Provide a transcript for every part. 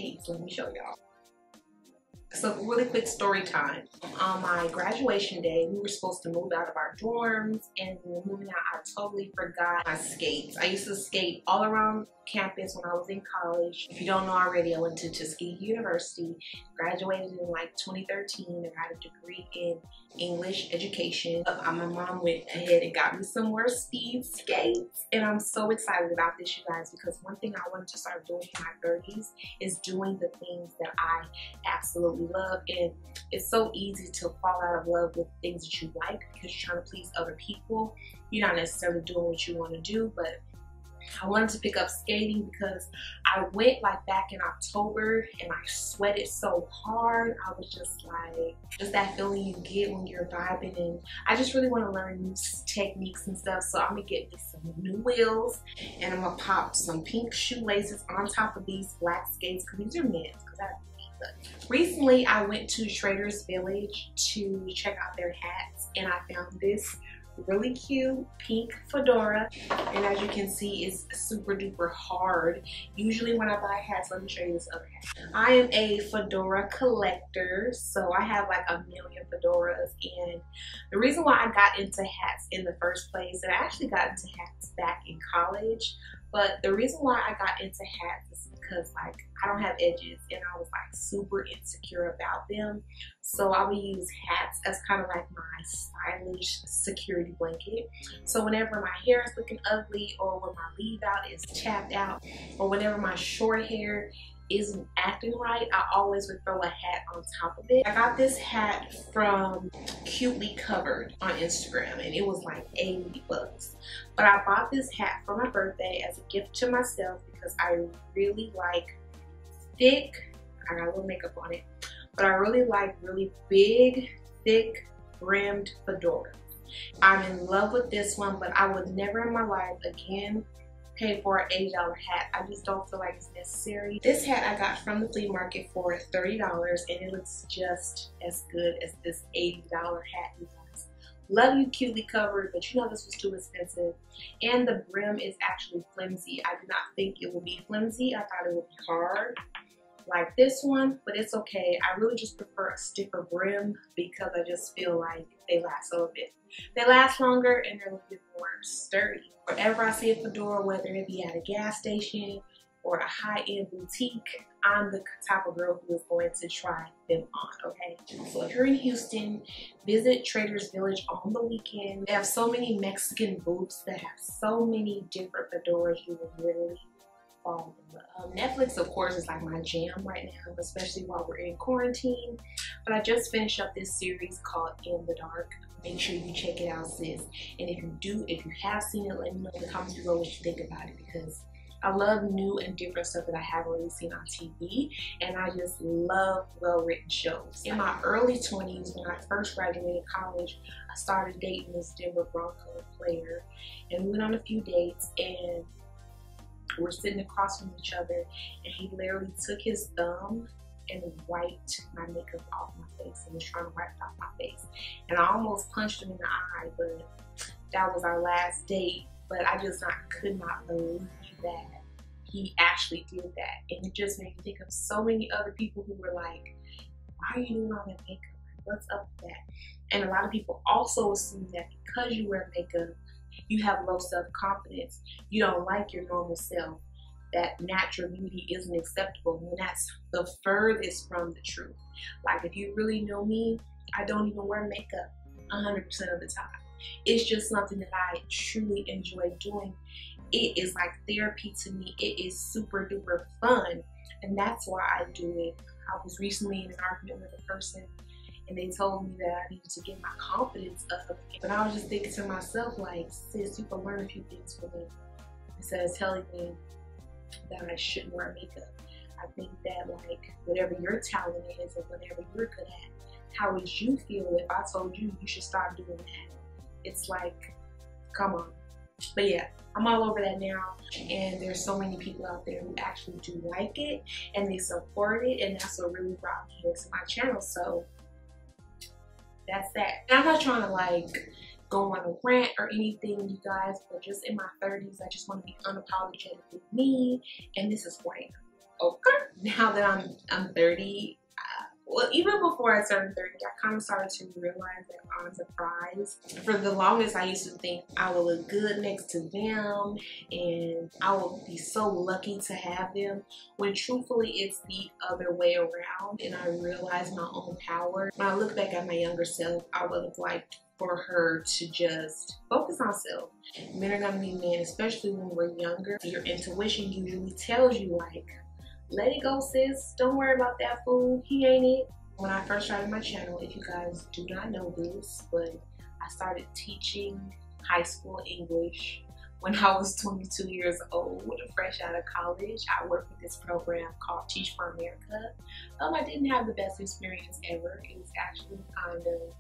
shades. Let me show y'all. So really quick story time. On my graduation day, we were supposed to move out of our dorms, and when we were moving out, I totally forgot my skates. I used to skate all around campus when I was in college. If you don't know already, I went to Tuskegee University, graduated in like 2013, and got a degree in English education. My mom went ahead and got me some more speed skates, and I'm so excited about this, you guys, because one thing I wanted to start doing in my 30s is doing the things that I absolutely love. And it's so easy to fall out of love with things that you like because you're trying to please other people. You're not necessarily doing what you want to do, but I wanted to pick up skating because I went like back in October and I sweated so hard. I was just like, just that feeling you get when you're vibing, and I just really want to learn new techniques and stuff. So I'm gonna get me some new wheels, and I'm gonna pop some pink shoelaces on top of these black skates because these are men's. Recently, I went to Trader's Village to check out their hats, and I found this really cute pink fedora, and as you can see, it's super duper hard. Usually when I buy hats, let me show you this other hat. I am a fedora collector, so I have like a million fedoras, and the reason why I got into hats in the first place, and I actually got into hats back in college, but the reason why I got into hats is because like I don't have edges, and I was like super insecure about them. So I would use hats as kind of like my stylish security blanket. So whenever my hair is looking ugly, or when my leave out is chapped out, or whenever my short hair isn't acting right, I always would throw a hat on top of it. I got this hat from Cutely Covered on Instagram, and it was like 80 bucks. But I bought this hat for my birthday as a gift to myself because I really like thick, I got a little makeup on it, but I really like really big, thick, brimmed fedoras. I'm in love with this one, but I would never in my life again pay for an $80 hat. I just don't feel like it's necessary. This hat I got from the flea market for $30, and it looks just as good as this $80 hat, you guys. Love you, Cutely Covered, but you know this was too expensive. And the brim is actually flimsy. I did not think it would be flimsy. I thought it would be hard like this one, but it's okay. I really just prefer a stiffer brim because I just feel like they last a little bit. They last longer and they're a little bit more sturdy. Wherever I see a fedora, whether it be at a gas station or a high-end boutique, I'm the type of girl who is going to try them on, okay? So if you're in Houston, visit Trader's Village on the weekend. They have so many Mexican booths that have so many different fedoras you will really fall in love. Netflix, of course, is like my jam right now, especially while we're in quarantine. But I just finished up this series called In the Dark. Make sure you check it out, sis. And if you have seen it, let me know in the comments below what you think about it, because I love new and different stuff that I haven't really seen on TV, and I just love well-written shows. In my early 20s, when I first graduated college, I started dating this Denver Broncos player, and we went on a few dates, and we're sitting across from each other, and he literally took his thumb and wiped my makeup off my face and was trying to wipe it off my face. And I almost punched him in the eye, but that was our last date. But I just could not believe that he actually did that. And it just made me think of so many other people who were like, why are you doing all that makeup? What's up with that? And a lot of people also assume that because you wear makeup, you have low self-confidence, you don't like your normal self, that natural beauty isn't acceptable, when that's the furthest from the truth. Like, if you really know me, I don't even wear makeup 100% of the time. It's just something that I truly enjoy doing. It is like therapy to me. It is super duper fun, and that's why I do it. I was recently in an argument with a person, and they told me that I needed to get my confidence up. But I was just thinking to myself, like, sis, you can learn a few things from me. Instead of telling me that I shouldn't wear makeup, I think that, like, whatever your talent is or whatever you're good at, how would you feel if I told you you should start doing that? It's like, come on. But yeah, I'm all over that now, and there's so many people out there who actually do like it and they support it, and that's what really brought me here to my channel. So that's that. And I'm not trying to like go on a rant or anything, you guys, but just in my 30s, I just want to be unapologetically me, and this is who I am. Okay? now that I'm 30, well, even before I turned 30, I kind of started to realize that I'm a prize. For the longest, I used to think I would look good next to them and I would be so lucky to have them, when truthfully it's the other way around. And I realized my own power. When I look back at my younger self, I would have liked for her to just focus on self. Men are gonna be men, especially when we're younger. Your intuition usually tells you, like, let it go, sis. Don't worry about that fool. He ain't it. When I first started my channel, if you guys do not know this, but I started teaching high school English when I was 22 years old, fresh out of college. I worked with this program called Teach for America. I didn't have the best experience ever. It was actually kind of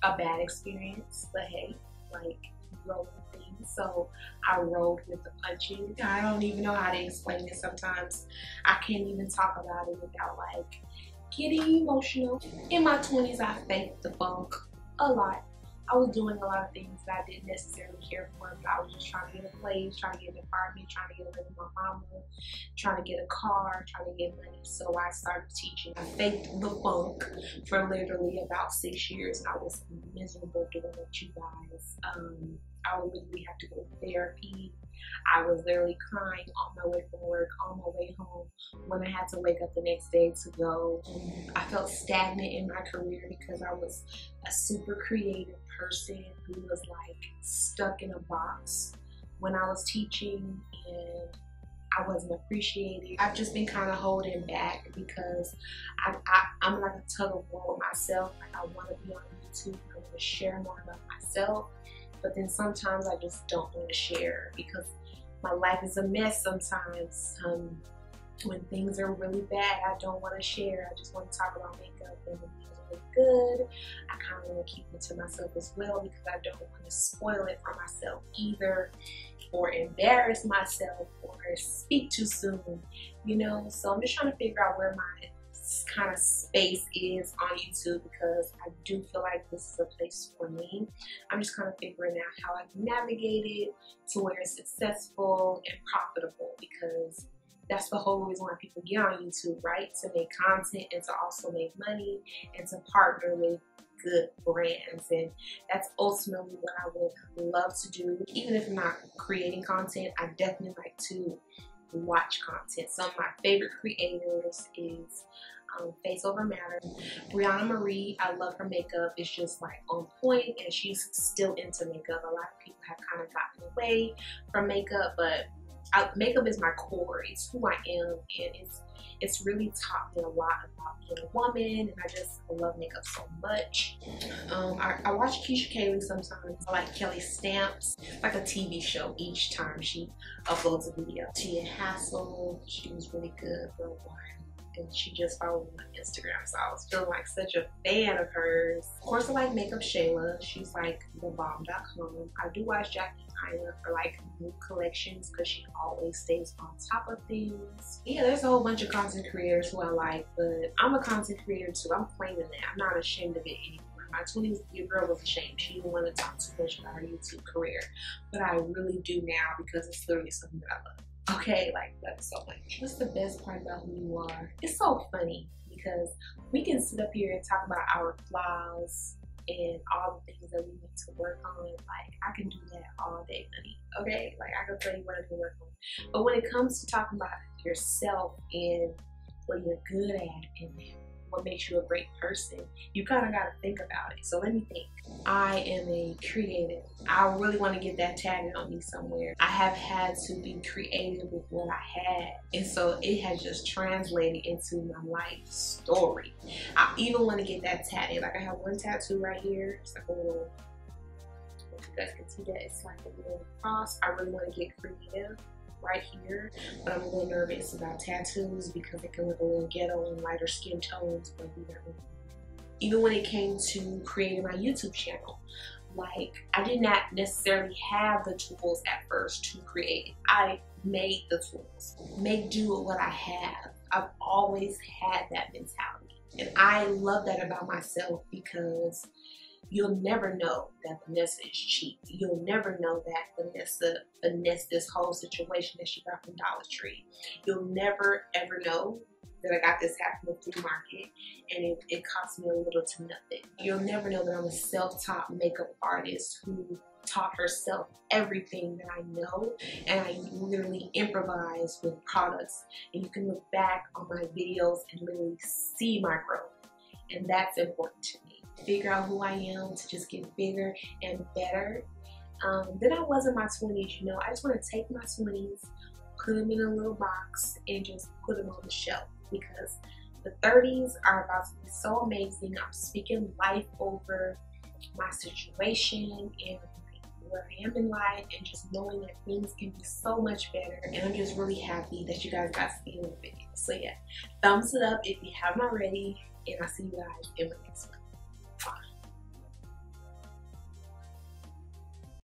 a bad experience, but hey, like, rolling things. So I rolled with the punches. I don't even know how to explain it sometimes. I can't even talk about it without like getting emotional. In my 20s, I faked the funk a lot. I was doing a lot of things that I didn't necessarily care for, but I was just trying to get a place, trying to get an apartment, trying to get away with my mama, trying to get a car, trying to get money. So I started teaching. I faked the funk for literally about 6 years, and I was miserable doing it, you guys. I would literally have to go to therapy. I was literally crying on my way from work, on my way home, when I had to wake up the next day to go. I felt stagnant in my career because I was a super creative person who was like stuck in a box when I was teaching, and I wasn't appreciated. I've just been kind of holding back because I'm like a tug of war with myself. Like, I want to be on YouTube, I want to share more about myself, but then sometimes I just don't want to share because my life is a mess sometimes. When things are really bad, I don't want to share. I just want to talk about makeup, and when things are really good, I kind of want to keep it to myself as well because I don't want to spoil it for myself either, or embarrass myself, or speak too soon, you know. So I'm just trying to figure out where my kind of space is on YouTube, because I do feel like this is a place for me. I'm just kind of figuring out how I can navigate it to where it's successful and profitable, because that's the whole reason why people get on YouTube, right? To make content and to also make money and to partner with good brands. And that's ultimately what I would love to do. Even if I'm not creating content, I definitely like to watch content. Some of my favorite creators is Face Over Matter. Brianna Marie, I love her makeup. It's just like on point, and she's still into makeup. A lot of people have kind of gotten away from makeup, but makeup is my core. It's who I am, and it's really taught me a lot about being a woman, and I just love makeup so much. I watch Keisha Kaylee sometimes. I like Kelly Stamps. It's like a TV show each time she uploads a video. Tia Hassel, she was really good for a while, and she just followed me on Instagram, so I was feeling like such a fan of hers. Of course, I like Makeup Shayla. She's like thebomb.com. I do watch Jackie Hyla for like new collections because she always stays on top of things. Yeah, there's a whole bunch of content creators who I like, but I'm a content creator too. I'm claiming that. I'm not ashamed of it anymore. My 20s, your girl was ashamed. She didn't want to talk too much about her YouTube career, but I really do now because it's literally something that I love. Okay, like, love it so much. What's the best part about who you are? It's so funny because we can sit up here and talk about our flaws and all the things that we need to work on. Like, I can do that all day, honey. Okay, like, I can tell you what I can work on. But when it comes to talking about yourself and what you're good at and what makes you a great person, you kind of got to think about it. So let me think. I am a creative. I really want to get that tatted on me somewhere. I have had to be creative with what I had, and so it has just translated into my life story. I even want to get that tatted. Like, I have one tattoo right here. It's like a little, if you guys can see that, it's like a little cross. I really want to get creative right here, but I'm a little nervous about tattoos because it can look a little ghetto and lighter skin tones, but we never. Even when it came to creating my YouTube channel, like, I did not necessarily have the tools at first to create. I made the tools, make do with what I have. I've always had that mentality, and I love that about myself because You'll never know that Vanessa is cheap. You'll never know that Vanessa finessed this whole situation that she got from Dollar Tree. You'll never ever know that I got this hat from the flea market and it cost me a little to nothing. You'll never know that I'm a self-taught makeup artist who taught herself everything that I know, and I literally improvise with products, and you can look back on my videos and literally see my growth, and that's important to me. Figure out who I am to just get bigger and better than I was in my 20s. You know, I just want to take my 20s, put them in a little box, and just put them on the shelf, because the 30s are about to be so amazing. I'm speaking life over my situation and where I am in life, and just knowing that things can be so much better. And I'm just really happy that you guys got to see the video. So yeah, thumbs it up if you haven't already, and I'll see you guys in my next one.